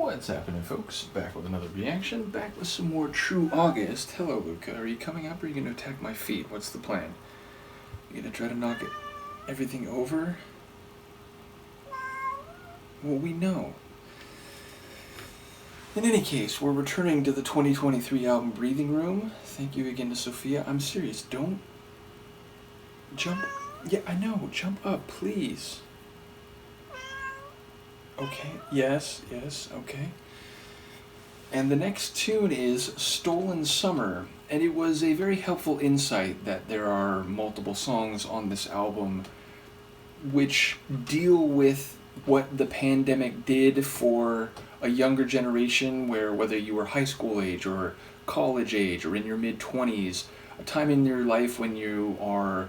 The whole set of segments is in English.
What's happening, folks? Back with another reaction, back with some more True August. Hello, Luca. Are you coming up or are you going to attack my feet? What's the plan? You going to try to knock everything over? Well, we know. In any case, we're returning to the 2023 album Breathing Room. Thank you again to Sophia. I'm serious, don't jump. Yeah, I know, jump up, please. Okay, yes, okay. And the next tune is Stolen Summer, and it was a very helpful insight that there are multiple songs on this album which deal with what the pandemic did for a younger generation, where whether you were high school age or college age or in your mid-20s, a time in your life when you are,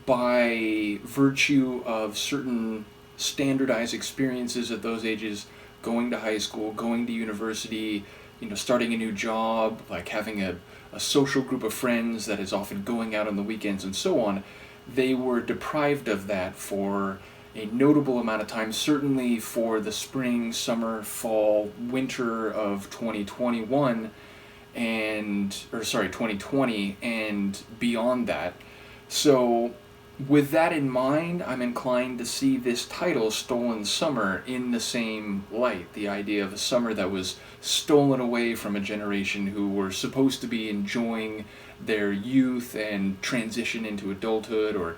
by virtue of certain standardized experiences at those ages, going to high school, going to university, starting a new job, like having a social group of friends that is often going out on the weekends and so on, they were deprived of that for a notable amount of time, certainly for the spring, summer, fall, winter of 2021 2020 and beyond that. So with that in mind, I'm inclined to see this title, Stolen Summer, in the same light. The idea of a summer that was stolen away from a generation who were supposed to be enjoying their youth and transition into adulthood, or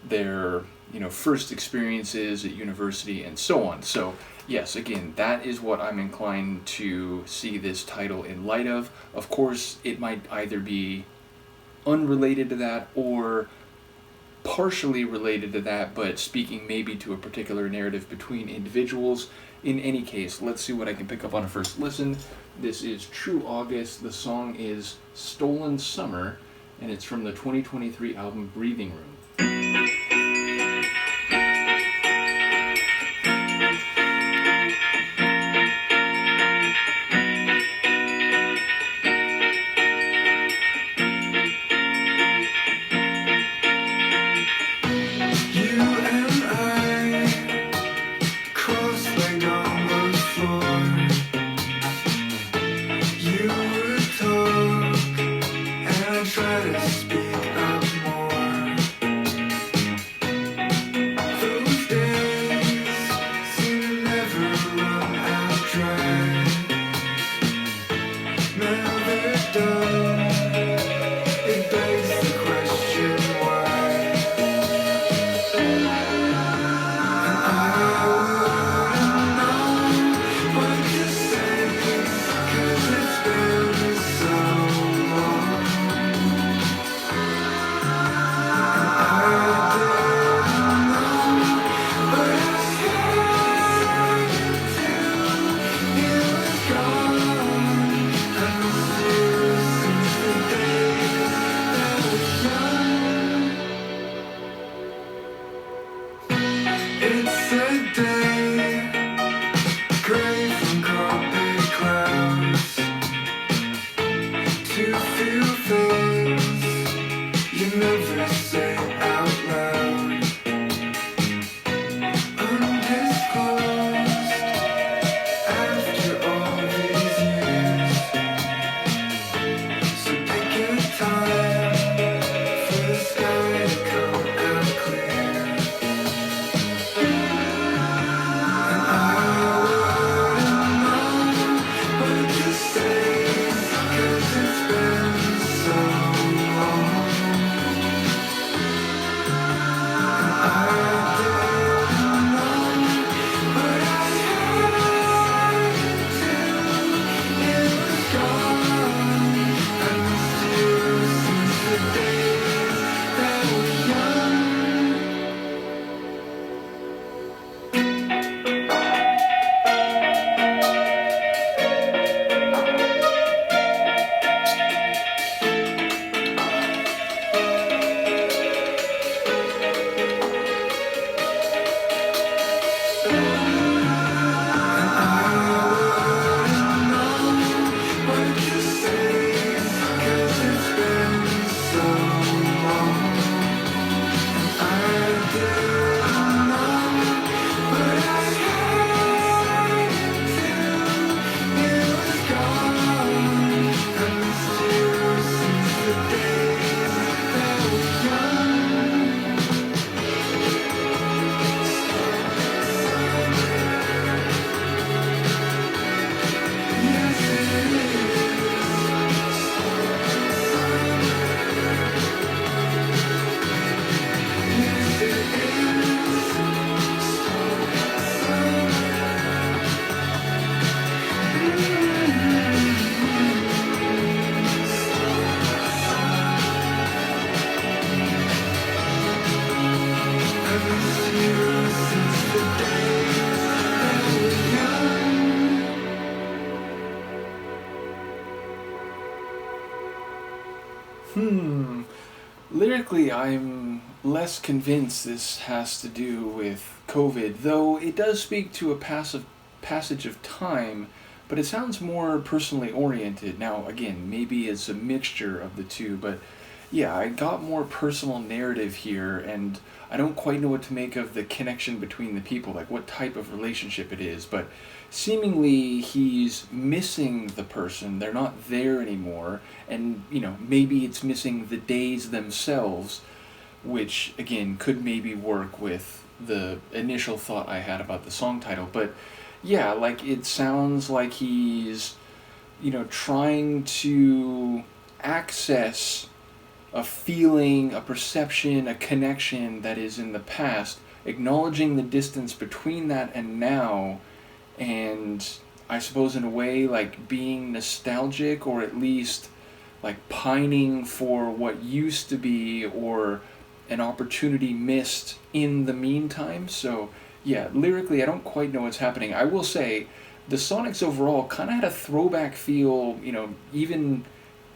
their first experiences at university and so on. So yes, again, that is what I'm inclined to see this title in light of. Of course, it might either be unrelated to that or partially related to that, but speaking maybe to a particular narrative between individuals. In any case, let's see what I can pick up on a first listen. This is True August. The song is Stolen Summer, and it's from the 2023 album Breathing Room. Try to speak up more. Hmm. Lyrically, I'm less convinced this has to do with COVID, though it does speak to a passive passage of time, but it sounds more personally oriented. Now, again, maybe it's a mixture of the two, but yeah, I got more personal narrative here, and I don't quite know what to make of the connection between the people, like what type of relationship it is, but seemingly he's missing the person, they're not there anymore, and maybe it's missing the days themselves, which again could maybe work with the initial thought I had about the song title. But yeah, like it sounds like he's trying to access a feeling, a perception, a connection that is in the past, acknowledging the distance between that and now, and I suppose in a way like being nostalgic, or at least like pining for what used to be, or an opportunity missed in the meantime. So yeah, lyrically I don't quite know what's happening. I will say the Sonics overall kind of had a throwback feel, even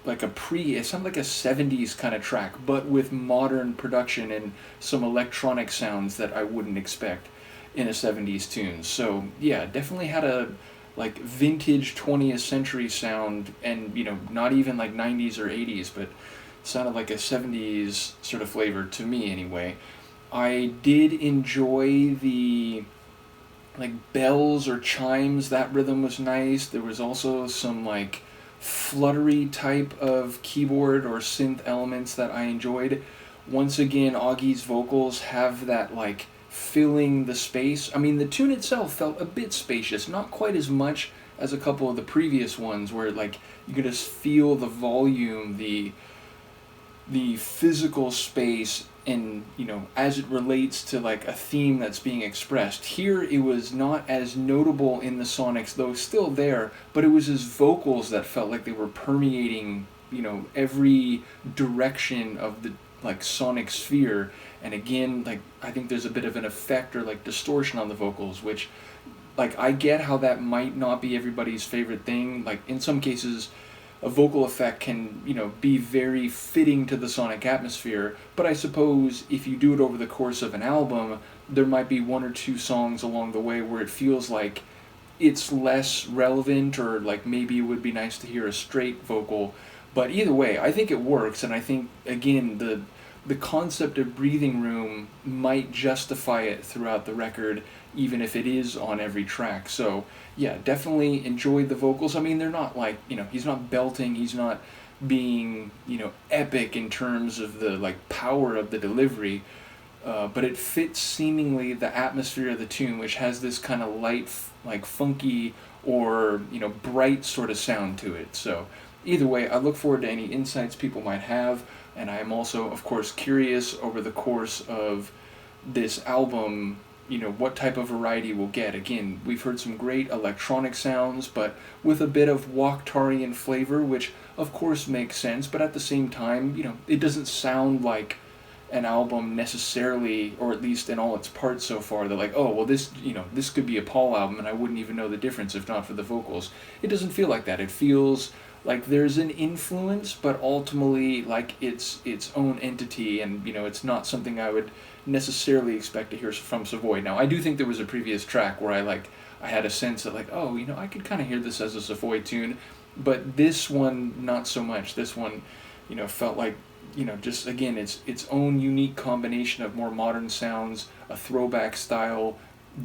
like it sounded like a 70s kind of track, but with modern production and some electronic sounds that I wouldn't expect in a 70s tune. So yeah, definitely had a like vintage 20th century sound, and not even like 90s or 80s, but sounded like a 70s sort of flavor to me anyway. I did enjoy the like bells or chimes, that rhythm was nice. There was also some like fluttery type of keyboard or synth elements that I enjoyed. Once again, Augie's vocals have that like filling the space. I mean, the tune itself felt a bit spacious, not quite as much as a couple of the previous ones where like you could just feel the volume, the physical space, and as it relates to like a theme that's being expressed. Here it was not as notable in the Sonics, though still there, but it was his vocals that felt like they were permeating every direction of the like sonic sphere. And again, like I think there's a bit of an effect or like distortion on the vocals, which like I get how that might not be everybody's favorite thing. Like in some cases a vocal effect can be very fitting to the sonic atmosphere, but I suppose if you do it over the course of an album, there might be one or two songs along the way where it feels like it's less relevant, or like maybe it would be nice to hear a straight vocal. But either way, I think it works, and I think again the concept of breathing room might justify it throughout the record, even if it is on every track. So yeah, definitely enjoyed the vocals. I mean, they're not like he's not belting, he's not being epic in terms of the like power of the delivery, but it fits seemingly the atmosphere of the tune, which has this kind of light, like funky or bright sort of sound to it. So either way, I look forward to any insights people might have, and I am also, of course, curious over the course of this album, what type of variety we'll get. Again, we've heard some great electronic sounds, but with a bit of Wakhtarian flavor, which of course makes sense, but at the same time, it doesn't sound like an album necessarily, or at least in all its parts so far. They're like, oh, well, this could be a Paul album, and I wouldn't even know the difference if not for the vocals. It doesn't feel like that. It feels like there's an influence, but ultimately like it's its own entity, and it's not something I would necessarily expect to hear from Savoy. Now, I do think there was a previous track where I had a sense that like, oh, I could kind of hear this as a Savoy tune, but this one not so much. This one, felt like just again its own unique combination of more modern sounds, a throwback style,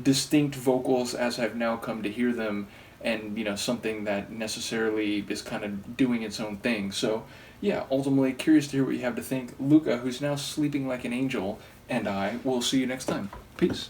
distinct vocals as I've now come to hear them, and something that necessarily is kind of doing its own thing. So yeah, ultimately curious to hear what you have to think. Luca, who's now sleeping like an angel, and I will see you next time. Peace.